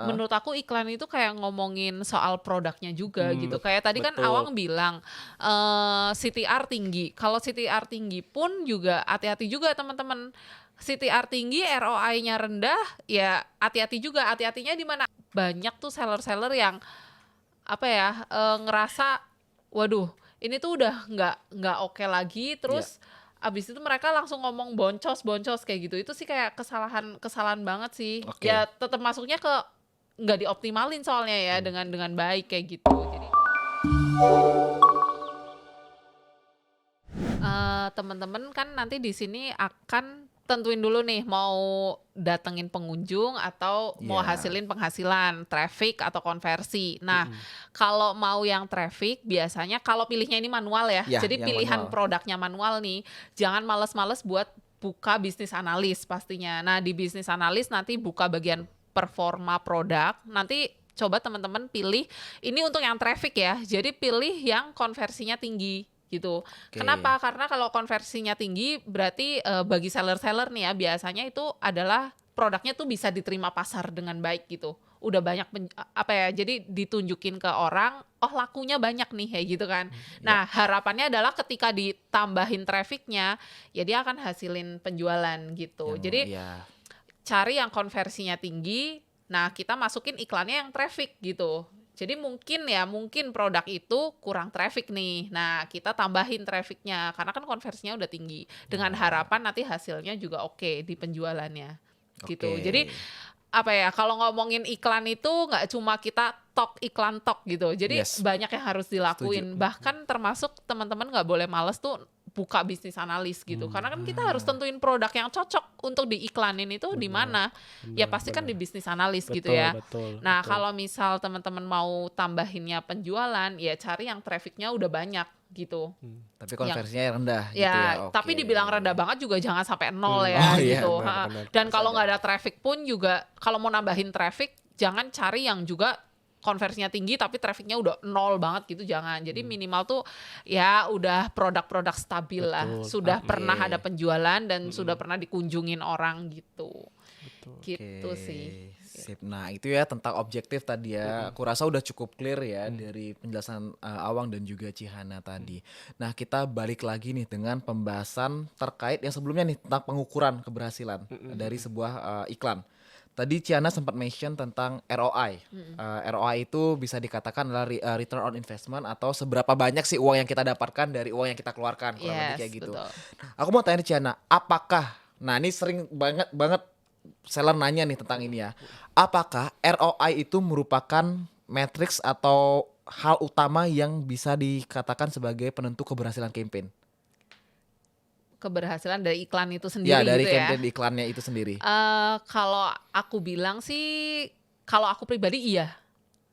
menurut aku iklan itu kayak ngomongin soal produknya juga gitu. Kayak tadi kan Betul. Awang bilang CTR tinggi. Kalau CTR tinggi pun juga hati-hati juga teman-teman. CTR tinggi, ROI-nya rendah, ya hati-hati juga. Hati-hatinya di mana? Banyak tuh seller-seller yang apa ya ngerasa, waduh, ini tuh udah nggak oke lagi. Iya. Terus abis itu mereka langsung ngomong boncos kayak gitu. Itu sih kayak kesalahan banget sih. Ya Oke. tetap masuknya ke nggak dioptimalin soalnya ya dengan baik kayak gitu. Jadi teman-teman kan nanti di sini akan tentuin dulu nih mau datengin pengunjung atau mau Iya. hasilin penghasilan, traffic atau konversi. Nah, kalau mau yang traffic biasanya kalau pilihnya ini manual ya. Iya, Jadi yang pilihan manual. produknya manual nih. Jangan males-males buat buka bisnis analis pastinya. Nah, di bisnis analis nanti buka bagian performa produk. Nanti coba teman-teman pilih ini untuk yang traffic ya. Jadi pilih yang konversinya tinggi gitu. Oke. Kenapa? Karena kalau konversinya tinggi berarti bagi seller-seller nih ya biasanya itu adalah produknya tuh bisa diterima pasar dengan baik gitu. Udah banyak apa ya? Jadi ditunjukin ke orang, oh lakunya banyak nih kayak gitu kan. Iya. Nah, harapannya adalah ketika ditambahin trafficnya, ya dia akan hasilin penjualan gitu. Yang Jadi iya. cari yang konversinya tinggi. Nah, kita masukin iklannya yang traffic gitu. Jadi mungkin produk itu kurang traffic nih. Nah, kita tambahin trafficnya karena kan konversinya udah tinggi. Dengan Ya. harapan nanti hasilnya juga oke di penjualannya gitu. Jadi Oke. apa ya, kalau ngomongin iklan itu nggak cuma kita iklan gitu. Jadi Yes, banyak yang harus setuju. dilakuin. Bahkan termasuk teman-teman nggak boleh males tuh buka bisnis analis gitu. Karena kan kita harus tentuin produk yang cocok untuk diiklanin itu di Benar, mana. Ya benar, pasti kan di benar. bisnis analis gitu Betul, ya. betul, Nah, betul. kalau misal teman-teman mau tambahinnya penjualan, ya cari yang trafficnya udah banyak gitu. Tapi Yang konversinya rendah gitu ya. ya, tapi Oke. dibilang rendah banget juga jangan sampai nol Oh ya iya, gitu. Benar, benar. Dan harus kalau ada. nggak ada traffic pun juga, kalau mau nambahin traffic, jangan cari yang juga konversinya tinggi tapi trafficnya udah nol banget gitu, jangan. Jadi minimal tuh ya udah produk-produk stabil lah, Betul. sudah pernah ada Oke. penjualan dan sudah pernah dikunjungin orang gitu. Betul. Gitu sih. Oke, sip. Nah, itu ya tentang objektif tadi ya. Aku rasa udah cukup clear ya dari penjelasan Awang dan juga Cihana tadi. Nah, kita balik lagi nih dengan pembahasan terkait yang sebelumnya nih tentang pengukuran keberhasilan dari sebuah iklan. Tadi Ciana sempat mention tentang ROI. ROI itu bisa dikatakan adalah return on investment atau seberapa banyak sih uang yang kita dapatkan dari uang yang kita keluarkan, kurang lebih kayak Yes, gitu. betul. Aku mau tanya nih Ciana, apakah, nah ini sering banget seller nanya nih tentang ini ya. Apakah ROI itu merupakan matriks atau hal utama yang bisa dikatakan sebagai penentu keberhasilan campaign? Keberhasilan dari iklan itu Ya, sendiri dari gitu ya. campaign iklannya itu sendiri. Kalau aku bilang sih, kalau aku pribadi iya.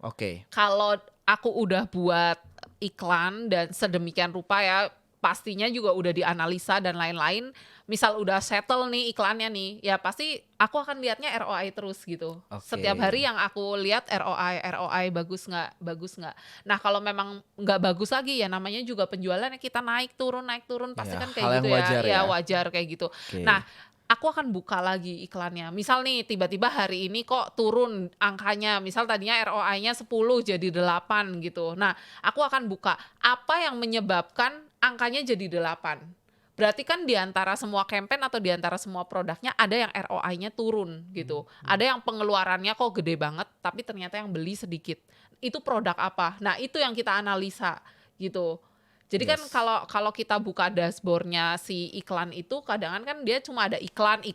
Oke. Kalau aku udah buat iklan dan sedemikian rupa ya, pastinya juga udah dianalisa dan lain-lain. Misal udah settle nih iklannya nih, ya pasti aku akan lihatnya ROI terus gitu. Oke. Setiap hari yang aku lihat ROI bagus nggak. Nah, kalau memang nggak bagus lagi ya namanya juga penjualan ya, kita naik turun pasti Ya, kan hal kayak yang gitu ya. wajar Ya ya. wajar kayak gitu. Oke. Nah, aku akan buka lagi iklannya. Misal nih tiba-tiba hari ini kok turun angkanya. Misal tadinya ROI-nya 10 jadi 8 gitu. Nah, aku akan buka apa yang menyebabkan angkanya jadi 8. Berarti kan di antara semua campaign atau di antara semua produknya ada yang ROI-nya turun gitu. Ada yang pengeluarannya kok gede banget tapi ternyata yang beli sedikit. Itu produk apa? Nah, itu yang kita analisa gitu. Jadi kan Yes. kalau kita buka dashboard-nya si iklan itu kadang kan dia cuma ada iklan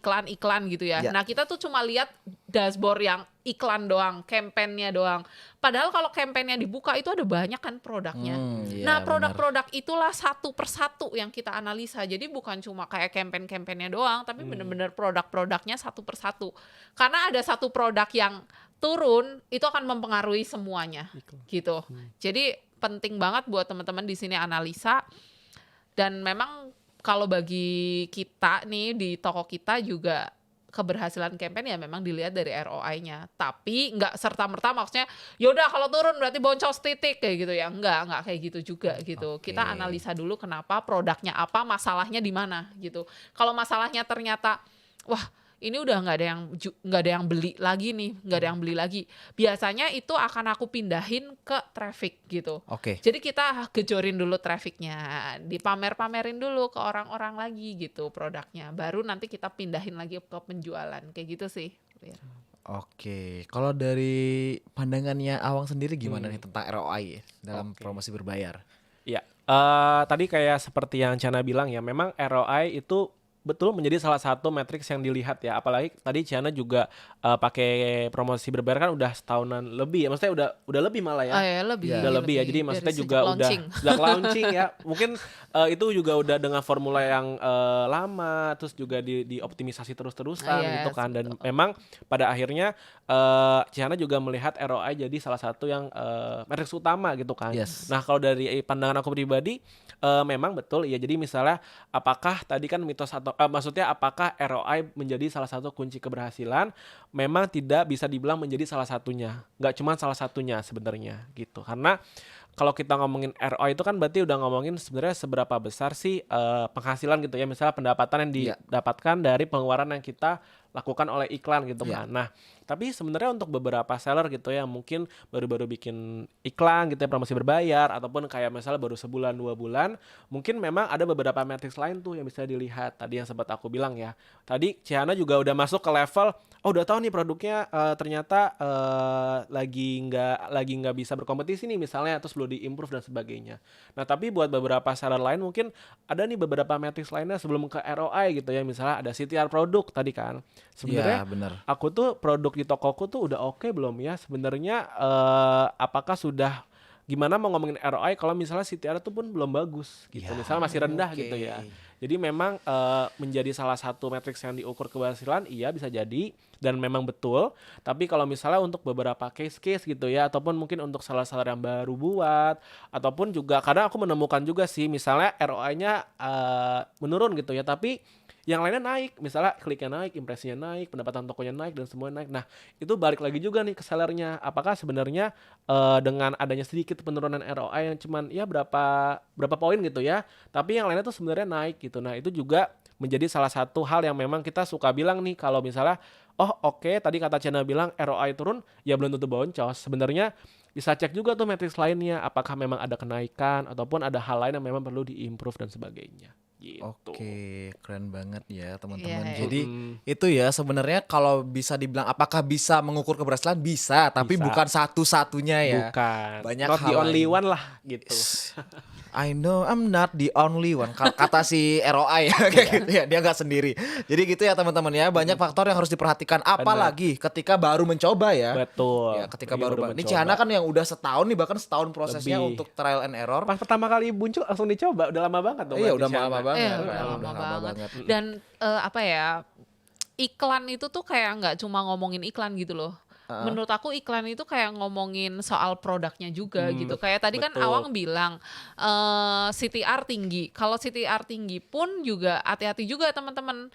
gitu ya. Ya. Nah, kita tuh cuma lihat dashboard yang iklan doang, campaign-nya doang. Padahal kalau campaign-nya dibuka itu ada banyak kan produknya. Iya Nah, benar. produk-produk itulah satu persatu yang kita analisa. Jadi bukan cuma kayak campaign-campaignnya doang, tapi bener-bener produk-produknya satu persatu. Karena ada satu produk yang turun, itu akan mempengaruhi semuanya, gitu. Jadi penting banget buat teman-teman di sini analisa. Dan memang kalau bagi kita nih di toko kita juga keberhasilan campaign ya memang dilihat dari ROI-nya. Tapi nggak serta-merta maksudnya yaudah kalau turun berarti boncos titik kayak gitu ya. Nggak kayak gitu juga gitu. Oke. Kita analisa dulu kenapa, produknya apa, masalahnya di mana gitu. Kalau masalahnya ternyata wah ini udah nggak ada yang beli lagi nih, nggak ada yang beli lagi. Biasanya itu akan aku pindahin ke traffic gitu. Oke. Jadi kita gejorin dulu trafficnya, dipamerin dulu ke orang-orang lagi gitu produknya. Baru nanti kita pindahin lagi ke penjualan kayak gitu sih. Ya. Oke. Kalau dari pandangannya Awang sendiri gimana nih tentang ROI dalam Oke. promosi berbayar? Ya, tadi kayak seperti yang Chana bilang ya, memang ROI itu betul menjadi salah satu matriks yang dilihat ya. Apalagi tadi Chana juga pakai promosi berbayar kan udah setahunan lebih ya. Maksudnya udah lebih malah ya. Oh ya lebih. Udah lebih ya. Jadi dari maksudnya sejak juga launching. udah sejak launching ya. Mungkin itu juga udah dengan formula yang lama, terus juga dioptimisasi terus-terusan Yes, gitu kan. Dan betul. memang pada akhirnya Chana juga melihat ROI jadi salah satu yang matriks utama gitu kan. Yes. Nah kalau dari pandangan aku pribadi memang betul ya. Jadi misalnya apakah tadi kan mitos atau maksudnya apakah ROI menjadi salah satu kunci keberhasilan? Memang tidak bisa dibilang menjadi salah satunya. Nggak cuma salah satunya sebenarnya gitu. Karena kalau kita ngomongin ROI itu kan berarti udah ngomongin sebenarnya seberapa besar sih penghasilan gitu ya. Misalnya pendapatan yang Iya. didapatkan dari pengeluaran yang kita lakukan oleh iklan gitu Iya. kan. Nah, tapi sebenarnya untuk beberapa seller gitu ya mungkin baru-baru bikin iklan gitu ya promosi berbayar ataupun kayak misalnya baru sebulan 2 bulan, mungkin memang ada beberapa matriks lain tuh yang bisa dilihat. Tadi yang sempat aku bilang ya. Tadi Ciana juga udah masuk ke level udah tahu nih produknya ternyata lagi nggak bisa berkompetisi nih misalnya, terus perlu diimprove dan sebagainya. Nah, tapi buat beberapa seller lain mungkin ada nih beberapa matriks lainnya sebelum ke ROI gitu ya. Misalnya ada CTR produk tadi kan. Sebenarnya Iya, benar. aku tuh produk di tokoku tuh udah oke belum ya? Sebenarnya apakah sudah gimana mau ngomongin ROI kalau misalnya CTR itu pun belum bagus gitu. Ya, Misalnya masih rendah oke. gitu ya. Jadi memang menjadi salah satu matriks yang diukur keberhasilan iya bisa jadi dan memang betul. Tapi kalau misalnya untuk beberapa case-case gitu ya ataupun mungkin untuk seller-seller yang baru buat ataupun juga kadang aku menemukan juga sih misalnya ROI-nya menurun gitu ya, tapi yang lainnya naik, misalnya kliknya naik, impresinya naik, pendapatan tokonya naik dan semuanya naik. Nah, itu balik lagi juga nih ke sellernya. Apakah sebenarnya dengan adanya sedikit penurunan ROI yang cuman ya berapa poin gitu ya, tapi yang lainnya tuh sebenarnya naik gitu. Nah, itu juga menjadi salah satu hal yang memang kita suka bilang nih kalau misalnya oh oke, tadi kata Chana bilang ROI turun, ya belum tentu boncos. Sebenarnya bisa cek juga tuh matriks lainnya, apakah memang ada kenaikan ataupun ada hal lain yang memang perlu diimprove dan sebagainya. Gitu. Oke, keren banget ya teman-teman. Iya, iya. Jadi itu ya sebenarnya kalau bisa dibilang apakah bisa mengukur keberhasilan bisa, tapi Bisa. bukan satu-satunya ya. Bukan. Banyak Not hal the only lain. one lah gitu. I know I'm not the only one. Kata si ROI ya kayak gitu ya, dia nggak sendiri. Jadi gitu ya teman-teman ya, banyak faktor yang harus diperhatikan apalagi ketika baru mencoba ya. Betul. Ya, ketika Lagi baru ini mencoba. Ciana kan yang udah setahun nih, bahkan setahun prosesnya Lebih. untuk trial and error. Pas pertama kali muncul langsung dicoba, udah lama banget dong. Iya, berarti udah Shana. lama banget. Udah Udah lama lama banget. Dan apa ya, iklan itu tuh kayak nggak cuma ngomongin iklan gitu loh. Menurut aku iklan itu kayak ngomongin soal produknya juga gitu. Kayak tadi kan betul. Awang bilang CTR tinggi. Kalau CTR tinggi pun juga hati-hati juga teman-teman.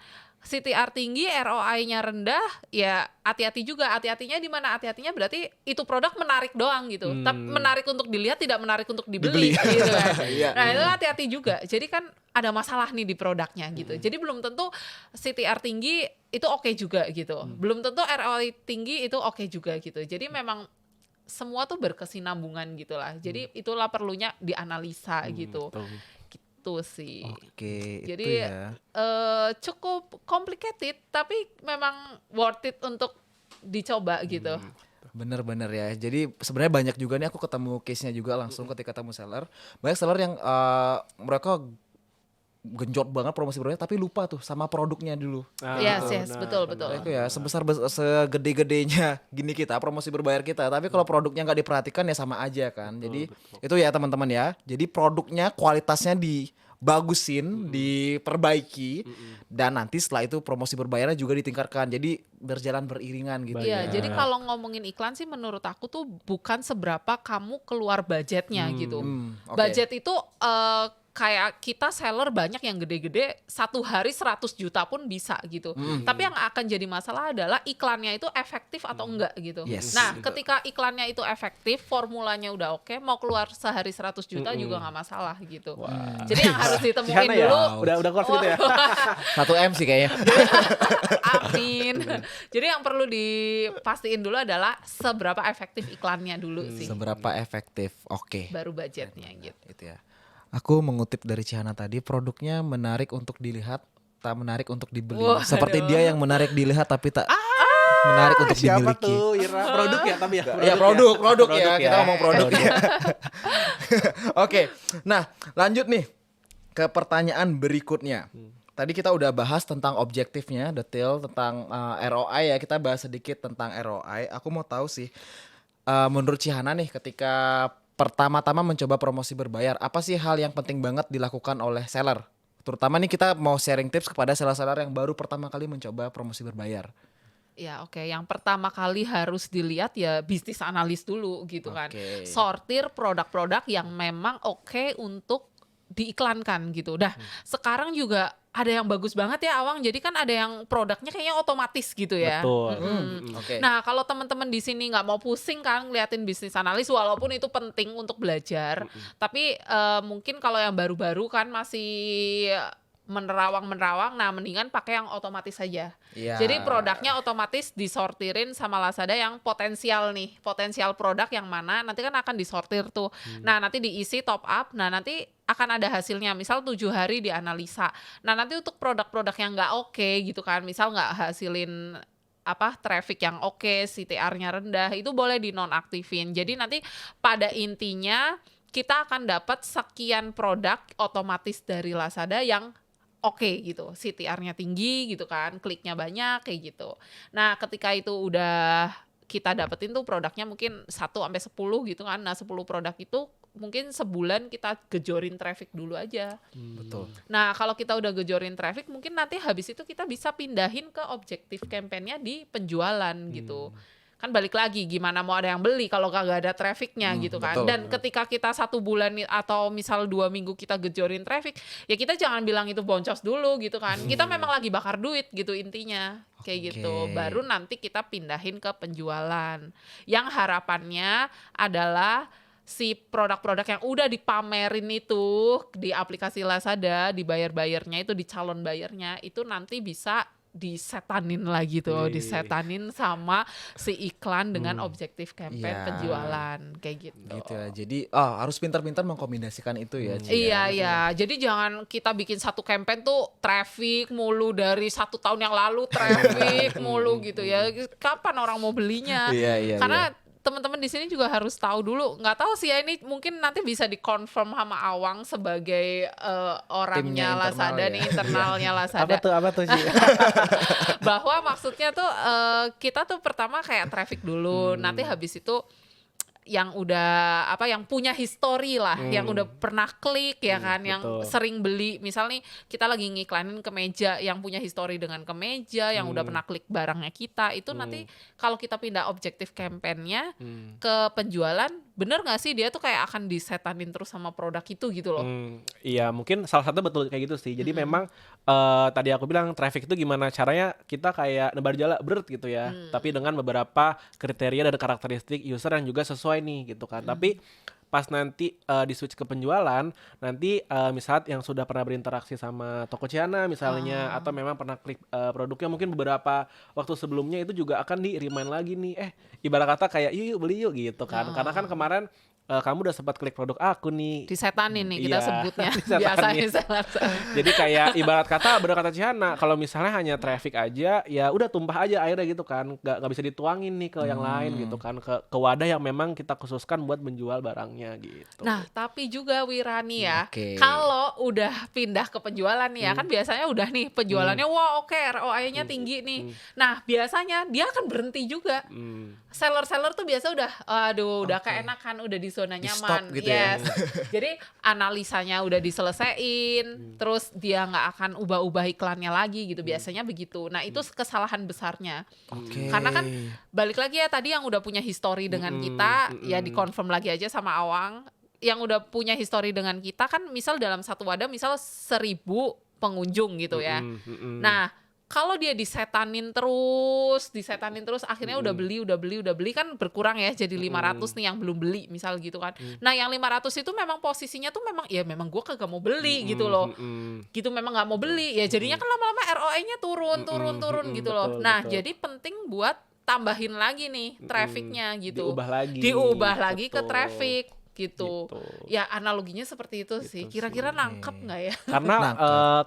CTR tinggi, ROI-nya rendah, ya hati-hati juga. Hati-hatinya di mana? Hati-hatinya berarti itu produk menarik doang gitu. Tapi menarik untuk dilihat, tidak menarik untuk dibeli gitu kan. Iya. Nah, itu hati-hati juga. Jadi kan ada masalah nih di produknya gitu. Jadi belum tentu CTR tinggi itu oke juga gitu. Belum tentu ROI tinggi itu oke juga gitu. Jadi memang semua tuh berkesinambungan gitu lah. Jadi itulah perlunya dianalisa gitu. Betul. Gitu sih. Oke, Jadi itu ya. cukup complicated tapi memang worth it untuk dicoba gitu. Bener-bener ya. Jadi sebenarnya banyak juga nih aku ketemu case-nya juga langsung ketika ketemu seller. Banyak seller yang mereka genjot banget promosi produknya tapi lupa tuh sama produknya dulu. Yes, yes, betul. Itu ya segede-gedenya gini kita promosi berbayar kita, tapi kalau produknya nggak diperhatikan ya sama aja kan. Jadi itu ya teman-teman ya. Jadi produknya kualitasnya dibagusin, diperbaiki, dan nanti setelah itu promosi berbayarnya juga ditingkatkan. Jadi berjalan beriringan gitu. Iya, ya. jadi kalau ngomongin iklan sih menurut aku tuh bukan seberapa kamu keluar budgetnya gitu. Oke. Budget itu kayak kita seller banyak yang gede-gede, satu hari 100 juta pun bisa gitu. Tapi yang akan jadi masalah adalah iklannya itu efektif atau enggak gitu. Yes. Nah, ketika iklannya itu efektif, formulanya udah oke, mau keluar sehari 100 juta juga nggak masalah gitu. Jadi yang harus ditemuin Cihana ya? dulu. Udah keluar segitu ya. 1 M sih kayaknya. Amin. Jadi yang perlu dipastiin dulu adalah seberapa efektif iklannya dulu sih. Seberapa efektif. Oke. Baru budgetnya gitu. Itu ya. Aku mengutip dari Cihana tadi, produknya menarik untuk dilihat, tak menarik untuk dibeli. Wah, Seperti aduh. dia yang menarik dilihat tapi tak menarik untuk Siapa dimiliki. tuh? Ira produk ya tapi ya. Ya produk ya. Kita ngomong produk ya. Oke. Nah, lanjut nih ke pertanyaan berikutnya. Tadi kita udah bahas tentang objektifnya, detail tentang ROI ya. Kita bahas sedikit tentang ROI. Aku mau tahu sih, menurut Cihana nih, ketika pertama-tama mencoba promosi berbayar, apa sih hal yang penting banget dilakukan oleh seller? Terutama nih kita mau sharing tips kepada seller-seller yang baru pertama kali mencoba promosi berbayar. Ya oke, yang pertama kali harus dilihat ya bisnis analis dulu gitu kan. Oke. Sortir produk-produk yang memang oke untuk diiklankan gitu. Dah, sekarang juga ada yang bagus banget ya Awang. Jadi kan ada yang produknya kayaknya otomatis gitu ya. Betul. Oke. Nah, kalau teman-teman di sini nggak mau pusing kan ngeliatin bisnis analis, walaupun itu penting untuk belajar, tapi mungkin kalau yang baru-baru kan masih menerawang, nah mendingan pakai yang otomatis saja. Iya. Jadi produknya otomatis disortirin sama Lazada yang potensial nih, potensial produk yang mana nanti kan akan disortir tuh. Nah nanti diisi top up, nah nanti akan ada hasilnya, misal 7 hari dianalisa. Nah nanti untuk produk-produk yang nggak oke gitu kan, misal nggak hasilin traffic yang oke, CTR-nya rendah, itu boleh dinonaktifin. Jadi nanti pada intinya kita akan dapat sekian produk otomatis dari Lazada yang oke gitu, CTR-nya tinggi gitu kan, kliknya banyak kayak gitu. Nah ketika itu udah kita dapetin tuh produknya mungkin 1-10 gitu kan, nah 10 produk itu mungkin sebulan kita gejorin traffic dulu aja. Betul. Nah kalau kita udah gejorin traffic, mungkin nanti habis itu kita bisa pindahin ke objektif campaign-nya di penjualan gitu. Kan balik lagi gimana mau ada yang beli kalau kagak ada trafficnya gitu kan. betul. Dan ketika kita 1 bulan atau misal 2 minggu kita gejorin traffic, ya kita jangan bilang itu boncos dulu gitu kan. Kita memang lagi bakar duit gitu intinya kayak gitu. Baru nanti kita pindahin ke penjualan. Yang harapannya adalah si produk-produk yang udah dipamerin itu di aplikasi Lazada, di buyer-buyernya itu, di calon buyernya itu nanti bisa disetanin lagi tuh, disetanin sama si iklan dengan objektif campaign Iya. penjualan kayak gitu. Gitu ya. Jadi harus pintar-pintar mengkombinasikan itu ya. Ci, ya. Iya. Jadi jangan kita bikin satu campaign tuh traffic mulu dari 1 tahun yang lalu traffic mulu gitu ya. Kapan orang mau belinya? Iya. Karena teman-teman di sini juga harus tahu dulu. Nggak tahu sih ya, ini mungkin nanti bisa dikonfirm sama Awang sebagai orangnya Timnya internal Lazada ya. nih, internalnya Lazada. Apa tuh sih? Bahwa maksudnya tuh kita tuh pertama kayak traffic dulu, nanti habis itu yang udah yang punya history lah, yang udah pernah klik ya kan, yang betul. sering beli. Misal nih kita lagi ngiklanin kemeja, yang punya history dengan kemeja, yang udah pernah klik barangnya kita, itu nanti kalau kita pindah objektif campaign-nya ke penjualan, bener nggak sih dia tuh kayak akan disetanin terus sama produk itu gitu loh. Iya mungkin salah satu betul kayak gitu sih. Jadi memang tadi aku bilang traffic itu gimana caranya kita kayak nebar jala berat gitu ya. Tapi dengan beberapa kriteria dan karakteristik user yang juga sesuai nih gitu kan. Tapi pas nanti di switch ke penjualan, nanti misalnya yang sudah pernah berinteraksi sama toko Cihana misalnya, atau memang pernah klik produknya mungkin beberapa waktu sebelumnya, itu juga akan di remind lagi nih, ibarat kata kayak yuk beli yuk gitu kan. Karena kan kemarin kamu udah sempat klik produk aku nih. Disetanin nih kita Iya, sebutnya. disetanin. Biasanya seller. Jadi kayak ibarat kata bener kata Cihana, kalau misalnya hanya traffic aja ya udah tumpah aja airnya gitu kan, nggak bisa dituangin nih ke yang lain gitu kan, ke wadah yang memang kita khususkan buat menjual barangnya gitu. Nah, tapi juga Wirani ya, Oke. kalau udah pindah ke penjualan nih ya, kan biasanya udah nih penjualannya wah oke, ROI-nya tinggi nih. Nah, biasanya dia akan berhenti juga. Seller-seller tuh biasa udah keenakan, udah di zona Di nyaman. stop gitu ya. Yes. Jadi analisanya udah diselesaiin, terus dia nggak akan ubah-ubah iklannya lagi gitu. Biasanya begitu. Nah, itu kesalahan besarnya. Oke. Karena kan balik lagi ya tadi yang udah punya history dengan kita, ya dikonfirm lagi aja sama Awang. yang udah punya histori dengan kita kan, misal dalam satu wadah misal 1.000 pengunjung gitu ya. Nah, kalau dia disetanin terus akhirnya udah beli kan berkurang ya, jadi 500 nih yang belum beli misal gitu kan. Nah, yang 500 itu memang posisinya tuh memang ya memang gue kagak mau beli gitu loh. Gitu memang nggak mau beli ya, jadinya kan lama-lama ROI-nya turun gitu loh. Nah, jadi penting buat tambahin lagi nih trafficnya gitu. Diubah lagi ke betul. traffic gitu. Gitu. Ya analoginya seperti itu sih. Kira-kira nangkep nggak ya?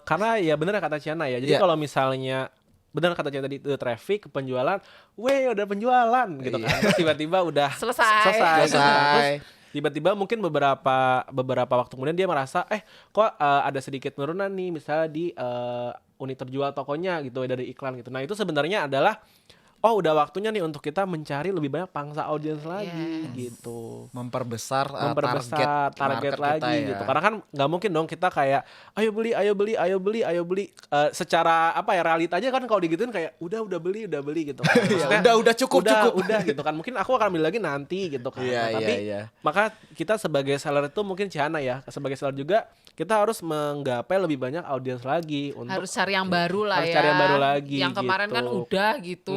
Karena ya bener kata Ciana ya. Jadi Iya. kalau misalnya bener kata Ciana tadi itu traffic, penjualan, udah penjualan gitu kan. Terus tiba-tiba udah Selesai. Terus tiba-tiba mungkin beberapa waktu kemudian dia merasa kok ada sedikit penurunan nih misalnya di unit terjual tokonya gitu dari iklan gitu. Nah, itu sebenarnya adalah udah waktunya nih untuk kita mencari lebih banyak pangsa audiens lagi gitu. Memperbesar Target market lagi kita ya. gitu. Karena kan nggak mungkin dong kita kayak ayo beli. Secara realita aja kan kalau digituin kayak udah beli gitu. Maksudnya, udah cukup. Udah gitu kan. Mungkin aku akan beli lagi nanti gitu kan. Tapi maka kita sebagai seller itu mungkin Ciana ya, sebagai seller juga kita harus menggapai lebih banyak audiens lagi untuk Harus cari yang baru lah harus ya. cari yang baru lagi Yang kemarin gitu. kan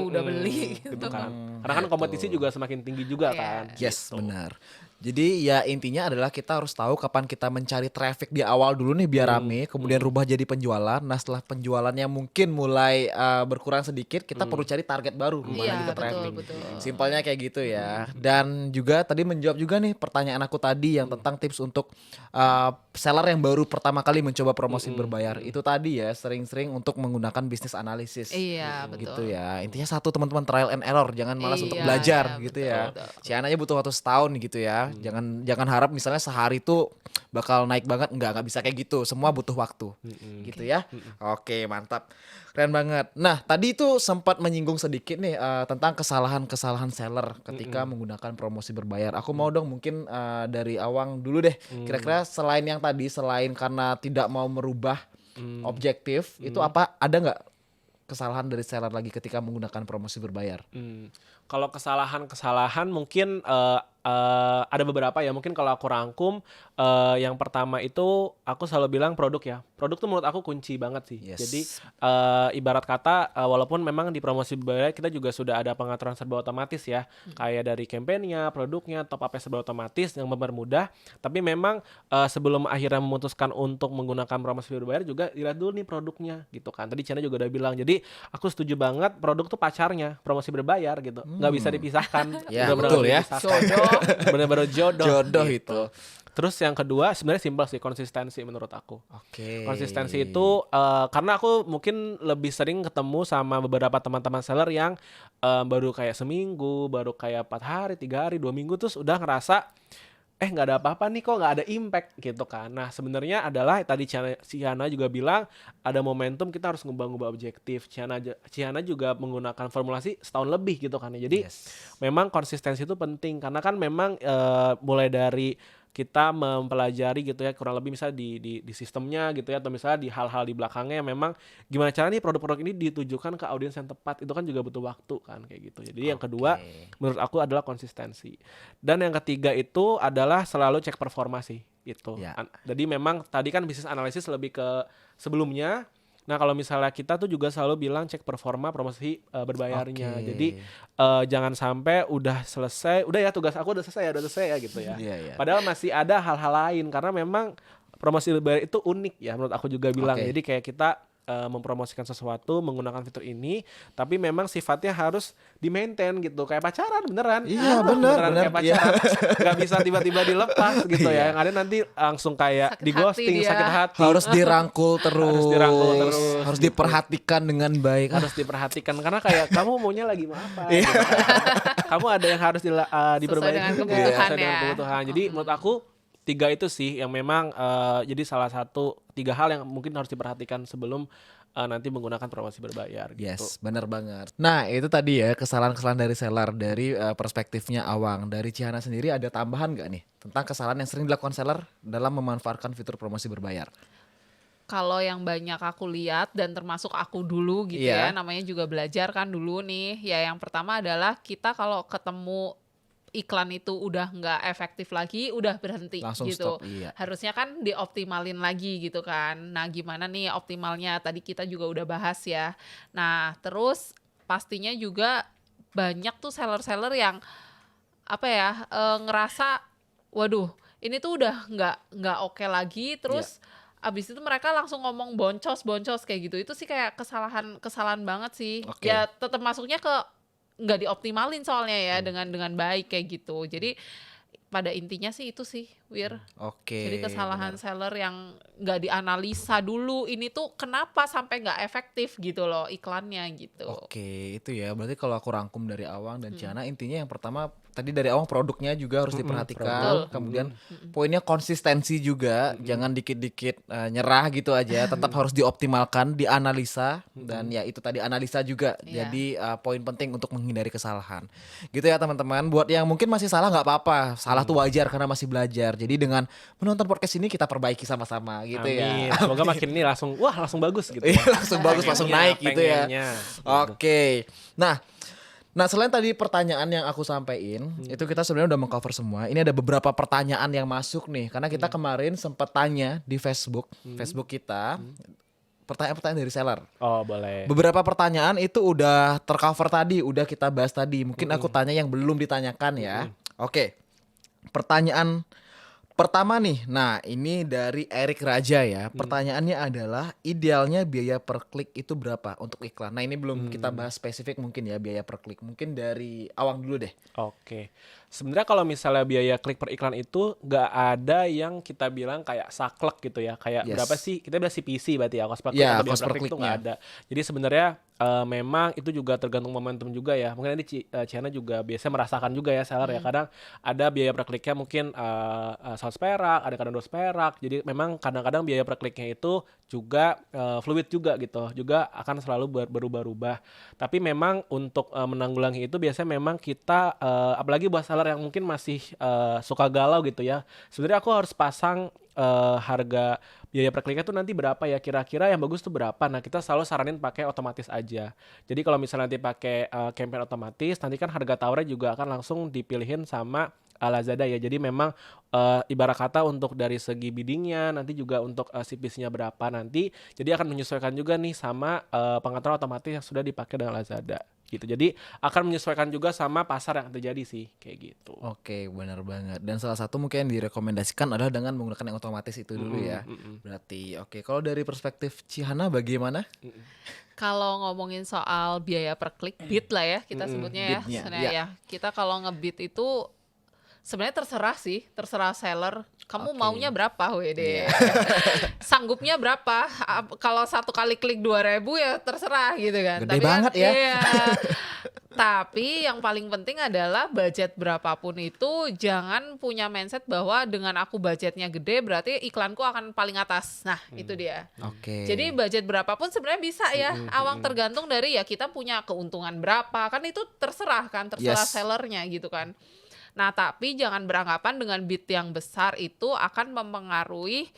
udah beli gitu gitu. kan. Karena kan kompetisi juga semakin tinggi juga kan. Yes, gitu. benar. Jadi ya intinya adalah kita harus tahu kapan kita mencari traffic di awal dulu nih biar rame, kemudian rubah jadi penjualan. Nah, setelah penjualannya mungkin mulai berkurang sedikit, kita perlu cari target baru, rubah lagi ke traffic. Betul. Simpelnya kayak gitu ya. Dan juga tadi menjawab juga nih pertanyaan aku tadi yang tentang tips untuk seller yang baru pertama kali mencoba promosi berbayar. Itu tadi ya, sering-sering untuk menggunakan bisnis analisis. Iya, betul. Gitu ya. Intinya satu, teman-teman, trial and error, jangan malas untuk Iya, belajar iya, gitu betul, ya. betul. Ciananya butuh waktu setahun gitu ya. Jangan harap misalnya sehari tuh bakal naik banget, nggak bisa kayak gitu. Semua butuh waktu. Gitu ya. Oke, mantap. Keren banget. Nah, tadi itu sempat menyinggung sedikit nih tentang kesalahan-kesalahan seller ketika menggunakan promosi berbayar. Aku mau dong mungkin dari Awang dulu deh. Kira-kira selain yang tadi, selain karena tidak mau merubah objektif, itu ada nggak kesalahan dari seller lagi ketika menggunakan promosi berbayar? Kalau kesalahan mungkin ada beberapa ya. Mungkin kalau aku rangkum, yang pertama itu aku selalu bilang produk ya. Produk tuh menurut aku kunci banget sih. Yes. Jadi ibarat kata walaupun memang di promosi berbayar kita juga sudah ada pengaturan serba otomatis ya. Kayak dari campaign-nya, produknya, top up-nya serba otomatis yang mempermudah. Tapi memang sebelum akhirnya memutuskan untuk menggunakan promosi berbayar juga dilihat dulu nih produknya gitu kan. Tadi Ciana juga udah bilang. Jadi aku setuju banget produk tuh pacarnya promosi berbayar gitu. Nggak bisa dipisahkan. Ya, Bener-bener betul nggak ya. dipisahkan. Bener-bener jodoh Jodoh gitu. itu. Terus yang kedua sebenarnya simpel sih, konsistensi menurut aku. Oke. Konsistensi itu karena aku mungkin lebih sering ketemu sama beberapa teman-teman seller yang baru kayak seminggu, baru kayak 4 hari, 3 hari, 2 minggu terus udah ngerasa nggak ada apa-apa nih, kok nggak ada impact gitu kan. Nah sebenarnya adalah tadi Ciana juga bilang ada momentum, kita harus ngubah-ngubah objektif. Ciana juga menggunakan formulasi setahun lebih gitu kan. Jadi memang konsistensi itu penting karena kan memang mulai dari kita mempelajari gitu ya, kurang lebih misalnya di sistemnya gitu ya, atau misalnya di hal-hal di belakangnya memang gimana cara nih produk-produk ini ditujukan ke audiens yang tepat, itu kan juga butuh waktu kan kayak gitu. Jadi yang kedua menurut aku adalah konsistensi. Dan yang ketiga itu adalah selalu cek performa sih itu. Jadi memang tadi kan bisnis analisis lebih ke sebelumnya. Nah kalau misalnya kita tuh juga selalu bilang cek performa promosi berbayarnya. Jadi jangan sampai udah selesai, udah ya tugas aku udah selesai ya gitu ya. Padahal masih ada hal-hal lain karena memang promosi berbayar itu unik ya menurut aku juga bilang. Jadi kayak kita mempromosikan sesuatu menggunakan fitur ini, tapi memang sifatnya harus di-maintain gitu, kayak pacaran beneran. Iya beneran kayak pacaran, nggak bisa tiba-tiba dilepas gitu ya. Yang ada nanti langsung kayak di ghosting, sakit hati. Harus dirangkul terus. Harus diperhatikan dengan baik. Harus diperhatikan karena kayak kamu maunya lagi mau apa? Gitu. Kamu ada yang harus diperbaiki dengan kebutuhan sesuai dengan kebutuhan. Jadi menurut aku 3 itu sih yang memang jadi salah satu 3 hal yang mungkin harus diperhatikan sebelum nanti menggunakan promosi berbayar gitu. Yes, benar banget. Nah, itu tadi ya kesalahan-kesalahan dari seller dari perspektifnya Awang. Dari Ciana sendiri ada tambahan nggak nih tentang kesalahan yang sering dilakukan seller dalam memanfaatkan fitur promosi berbayar? Kalau yang banyak aku lihat dan termasuk aku dulu gitu ya, namanya juga belajar kan dulu nih. Ya yang pertama adalah kita kalau ketemu iklan itu udah nggak efektif lagi, udah berhenti Langsung gitu. stop, iya. Harusnya kan dioptimalin lagi gitu kan. Nah, gimana nih optimalnya? Tadi kita juga udah bahas ya. Nah, terus pastinya juga banyak tuh seller-seller yang apa ya, ngerasa waduh, ini tuh udah nggak oke lagi, terus abis itu mereka langsung ngomong boncos kayak gitu. Itu sih kayak kesalahan banget sih. Oke. Ya tetap masuknya ke nggak dioptimalin soalnya ya dengan baik kayak gitu. Jadi pada intinya sih itu sih, Wir. Oke. Jadi kesalahan benar. seller yang nggak dianalisa dulu ini tuh kenapa sampai nggak efektif gitu loh iklannya gitu. Oke, itu ya. Berarti kalau aku rangkum dari Awang dan Ciana, intinya yang pertama tadi dari Awang produknya juga harus diperhatikan. Betul. Kemudian poinnya konsistensi juga, jangan dikit-dikit nyerah gitu aja. Tetap harus dioptimalkan, dianalisa dan ya itu tadi analisa juga. Iya. Jadi poin penting untuk menghindari kesalahan. Gitu ya teman-teman. Buat yang mungkin masih salah nggak apa-apa. Salah tuh wajar karena masih belajar. Jadi dengan menonton podcast ini kita perbaiki sama-sama gitu Amin. ya. Semoga makin ini langsung bagus gitu. Iya, langsung bagus, langsung naik gitu ya. Pengennya. Oke. Nah selain tadi pertanyaan yang aku sampaikan, itu kita sebenarnya udah mengcover semua. Ini ada beberapa pertanyaan yang masuk nih, karena kita kemarin sempat tanya di Facebook kita, pertanyaan-pertanyaan dari seller. Oh, boleh. Beberapa pertanyaan itu udah tercover tadi, udah kita bahas tadi. Mungkin aku tanya yang belum ditanyakan ya. Oke. Pertanyaan pertama nih, nah ini dari Erik Raja ya. Pertanyaannya adalah idealnya biaya per klik itu berapa untuk iklan? Nah ini belum kita bahas spesifik mungkin ya biaya per klik. Mungkin dari Awang dulu deh. Oke. Sebenarnya kalau misalnya biaya klik per iklan itu nggak ada yang kita bilang kayak saklek gitu ya. Kayak Yes. berapa sih? Kita bilang CPC berarti ya, cost per klik Ya, atau biaya cost per per klik itu kliknya. nggak ada. Jadi sebenarnya memang itu juga tergantung momentum juga ya. Mungkin nanti Ciana juga biasanya merasakan juga ya seller ya. Kadang ada biaya per kliknya mungkin 100 perak, ada kadang 200 perak. Jadi memang kadang-kadang biaya per kliknya itu juga fluid juga gitu. Juga akan selalu berubah-ubah. Tapi memang untuk menanggulangi itu biasanya memang kita apalagi buat seller yang mungkin masih suka galau gitu ya. Sebenarnya aku harus pasang harga biaya per kliknya tuh nanti berapa ya, kira-kira yang bagus tuh berapa. Nah kita selalu saranin pakai otomatis aja. Jadi kalau misalnya nanti pakai campaign otomatis, nanti kan harga tawarnya juga akan langsung dipilihin sama Lazada ya. Jadi memang ibarat kata untuk dari segi biddingnya, nanti juga untuk CPC-nya berapa nanti, jadi akan menyesuaikan juga nih sama pengaturan otomatis yang sudah dipakai dengan Lazada gitu. Jadi akan menyesuaikan juga sama pasar yang terjadi sih kayak gitu. Oke, benar banget. Dan salah satu mungkin yang direkomendasikan adalah dengan menggunakan yang otomatis itu dulu ya. Berarti oke. Kalau dari perspektif Cihana bagaimana? Kalau ngomongin soal biaya per klik bid lah ya kita sebutnya ya. Bidnya, Sebenarnya ya. Kita kalau ngebid itu sebenarnya terserah seller. Kamu Oke. maunya berapa WD? Sanggupnya berapa? Kalau satu kali klik 2.000 ya terserah gitu kan. Gede Tapi banget kan, ya. Iya. Tapi yang paling penting adalah budget berapapun itu jangan punya mindset bahwa dengan aku budgetnya gede berarti iklanku akan paling atas. Nah, itu dia. Oke. Jadi budget berapapun sebenarnya bisa ya. Awang tergantung dari ya kita punya keuntungan berapa. Kan itu terserah terserah Yes. sellernya gitu kan. Nah, tapi jangan beranggapan dengan bid yang besar itu akan mempengaruhi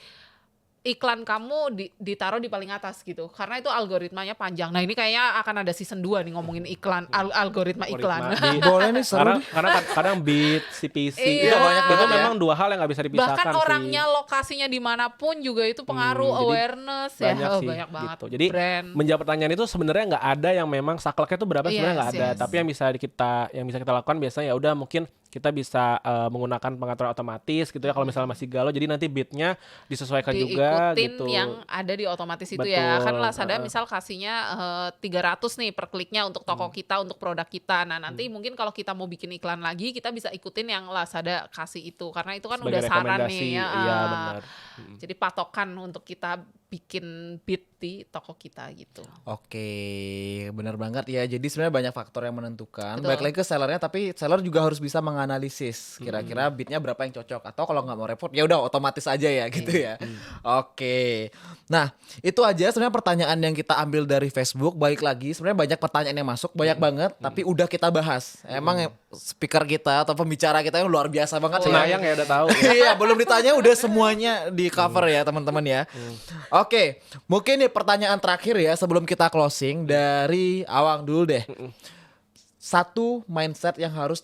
iklan kamu ditaruh di paling atas gitu. Karena itu algoritmanya panjang. Nah, ini kayaknya akan ada season 2 nih ngomongin iklan, algoritma iklan. Boleh nih seru. Karena kadang bid, CPC Iya. itu Banyak banget ya. memang dua hal yang nggak bisa dipisahkan Bahkan sih. orangnya lokasinya dimanapun juga itu pengaruh jadi awareness ya. banyak sih Banyak banget. gitu. Jadi brand. menjawab pertanyaan itu sebenarnya nggak ada yang memang sakleknya itu berapa, sebenarnya nggak ada. Yes. Tapi yang bisa kita lakukan biasanya ya udah mungkin kita bisa menggunakan pengaturan otomatis gitu ya kalau misalnya masih galau. Jadi nanti bidnya disesuaikan juga diikutin gitu. yang ada di otomatis itu ya. Kan Betul, Lazada misal kasihnya 300 nih per kliknya untuk toko kita, untuk produk kita. Nah, nanti mungkin kalau kita mau bikin iklan lagi, kita bisa ikutin yang Lazada kasih itu. Karena itu kan Sebagai udah saran rekomendasi, nih. Ya. iya benar. Jadi patokan untuk kita bikin bid di toko kita gitu. Oke, benar banget ya. Jadi sebenarnya banyak faktor yang menentukan. Betul. Baik lagi ke sellernya, tapi seller juga harus bisa menganalisis kira-kira bidnya berapa yang cocok. Atau kalau nggak mau repot, ya udah otomatis aja ya gitu ya. Oke. Nah, itu aja sebenarnya pertanyaan yang kita ambil dari Facebook. Balik lagi, sebenarnya banyak pertanyaan yang masuk, banyak banget. Tapi udah kita bahas. Emang speaker kita atau pembicara kita yang luar biasa banget. Cenayang ya udah tahu. Iya, belum ditanya udah semuanya di cover ya teman-teman ya. Oke, mungkin nih pertanyaan terakhir ya sebelum kita closing dari Awang dulu deh. satu mindset yang harus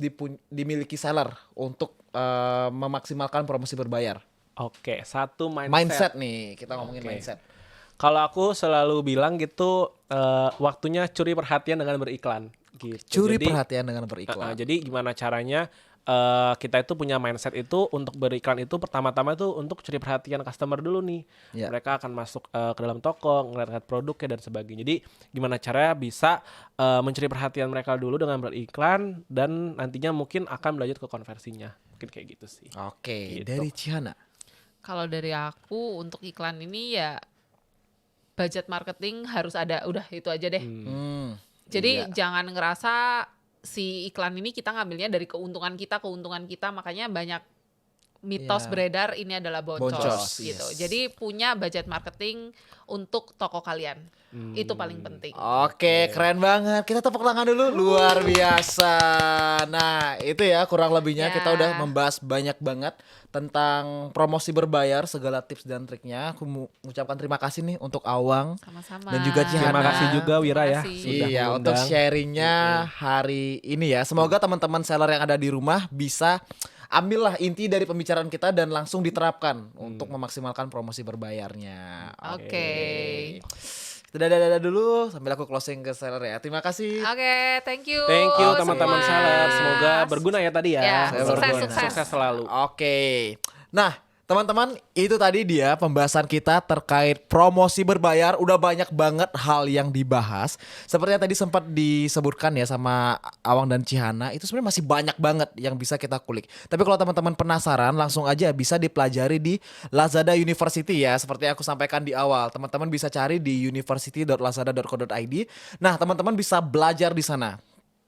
dimiliki seller untuk memaksimalkan promosi berbayar. Oke, satu Mindset nih, kita ngomongin Oke. mindset. Kalau aku selalu bilang gitu, waktunya curi perhatian dengan beriklan gitu. Curi Jadi, perhatian dengan beriklan. jadi gimana caranya kita itu punya mindset itu untuk beriklan itu pertama-tama itu untuk curi perhatian customer dulu nih. Ya. Mereka akan masuk ke dalam toko, ngeliat produknya dan sebagainya. Jadi gimana caranya bisa mencuri perhatian mereka dulu dengan beriklan dan nantinya mungkin akan berlanjut ke konversinya. Mungkin kayak gitu sih. Oke, Gitu. dari Chihana. Kalau dari aku untuk iklan ini ya budget marketing harus ada, udah itu aja deh. Jadi iya. jangan ngerasa si iklan ini kita ngambilnya dari keuntungan kita, makanya banyak mitos Iya. beredar ini adalah boncos, Boncos, gitu. yes. Jadi punya budget marketing untuk toko kalian. Itu paling penting. Oke, keren banget. Kita tepuk tangan dulu. Luar biasa. Nah, itu ya kurang lebihnya Ya. kita udah membahas banyak banget tentang promosi berbayar, segala tips dan triknya. Aku mengucapkan terima kasih nih untuk Awang. Sama-sama. Dan juga Cihana. Terima kasih juga Wira ya. Terima kasih. Sudah Iya, mengundang. untuk sharingnya hari ini ya. Semoga teman-teman seller yang ada di rumah bisa ambillah inti dari pembicaraan kita dan langsung diterapkan untuk memaksimalkan promosi berbayarnya. Oke. Kita dadah dulu sambil aku closing ke seller ya. Terima kasih. Oke, thank you. Thank you semua. teman-teman seller. Semoga berguna ya tadi ya. Ya, sukses, Berguna. sukses. Sukses selalu. Oke. Nah, teman-teman, itu tadi dia pembahasan kita terkait promosi berbayar. Udah banyak banget hal yang dibahas. Seperti yang tadi sempat disebutkan ya sama Awang dan Chihana, itu sebenarnya masih banyak banget yang bisa kita kulik. Tapi kalau teman-teman penasaran, langsung aja bisa dipelajari di Lazada University ya. Seperti yang aku sampaikan di awal, teman-teman bisa cari di university.lazada.co.id. Nah, teman-teman bisa belajar di sana.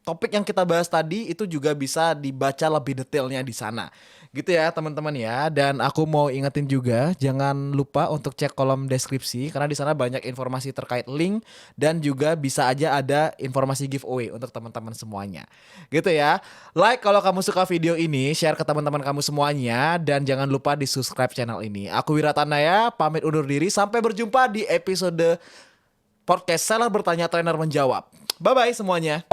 Topik yang kita bahas tadi itu juga bisa dibaca lebih detailnya di sana. Gitu ya teman-teman ya. Dan aku mau ingetin juga jangan lupa untuk cek kolom deskripsi karena di sana banyak informasi terkait link dan juga bisa aja ada informasi giveaway untuk teman-teman semuanya. Gitu ya. Like kalau kamu suka video ini, share ke teman-teman kamu semuanya dan jangan lupa di-subscribe channel ini. Aku Wiratanaya pamit undur diri sampai berjumpa di episode podcast Seller Bertanya Trainer Menjawab. Bye bye semuanya.